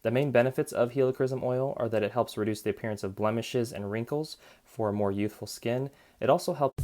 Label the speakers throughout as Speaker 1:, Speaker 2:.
Speaker 1: The main benefits of helichrysum oil are that it helps reduce the appearance of blemishes and wrinkles for a more youthful skin. It also helps.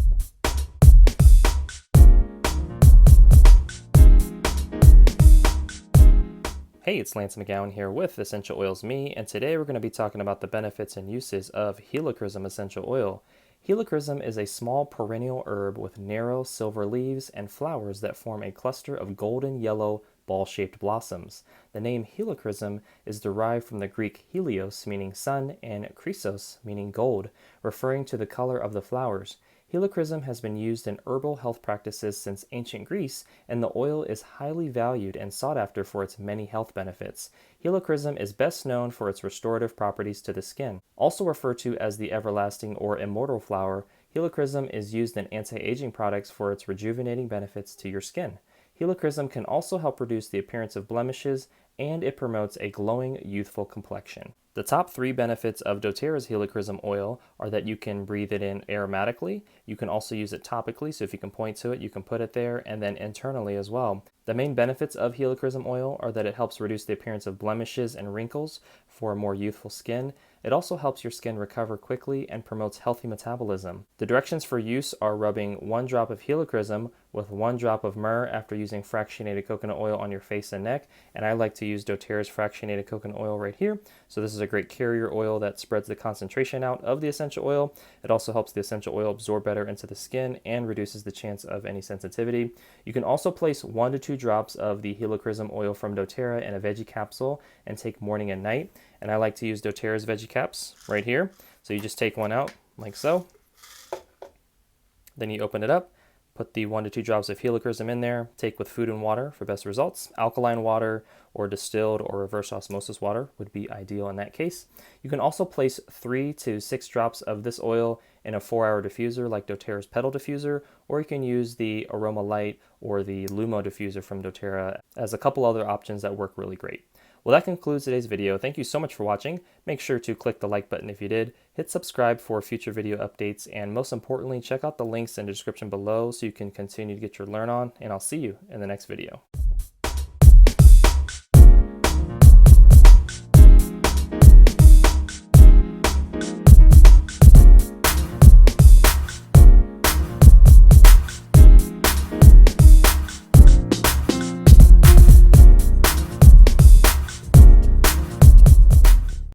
Speaker 1: Hey, it's Lance McGowan here with Essential Oils Me, and today we're going to be talking about the benefits and uses of Helichrysum essential oil. Helichrysum is a small perennial herb with narrow silver leaves and flowers that form a cluster of golden yellow ball-shaped blossoms. The name Helichrysum is derived from the Greek helios, meaning sun, and chrysos, meaning gold, referring to the color of the flowers. Helichrysum has been used in herbal health practices since ancient Greece, and the oil is highly valued and sought after for its many health benefits. Helichrysum is best known for its restorative properties to the skin. Also referred to as the everlasting or immortal flower, Helichrysum is used in anti-aging products for its rejuvenating benefits to your skin. Helichrysum can also help reduce the appearance of blemishes, and it promotes a glowing, youthful complexion. The top 3 benefits of doTERRA's Helichrysum oil are that you can breathe it in aromatically, you can also use it topically, so if you can point to it, you can put it there, and then internally as well. The main benefits of Helichrysum oil are that it helps reduce the appearance of blemishes and wrinkles for a more youthful skin. It also helps your skin recover quickly and promotes healthy metabolism. The directions for use are rubbing 1 drop of Helichrysum with 1 drop of myrrh after using fractionated coconut oil on your face and neck, and I like to use doTERRA's fractionated coconut oil right here. So this is a great carrier oil that spreads the concentration out of the essential oil. It also helps the essential oil absorb better into the skin and reduces the chance of any sensitivity. You can also place 1 to 2 drops of the Helichrysum oil from doTERRA in a veggie capsule and take morning and night. And I like to use doTERRA's veggie caps right here. So you just take one out like so. Then you open it up. Put the 1 to 2 drops of Helichrysum in there. Take with food and water for best results. Alkaline water or distilled or reverse osmosis water would be ideal in that case. You can also place 3 to 6 drops of this oil in a 4-hour diffuser like doTERRA's Petal Diffuser, or you can use the Aroma Light or the Lumo diffuser from doTERRA as a couple other options that work really great. Well, that concludes today's video. Thank you so much for watching. Make sure to click the like button if you did, hit subscribe for future video updates, and most importantly, check out the links in the description below so you can continue to get your learn on, and I'll see you in the next video.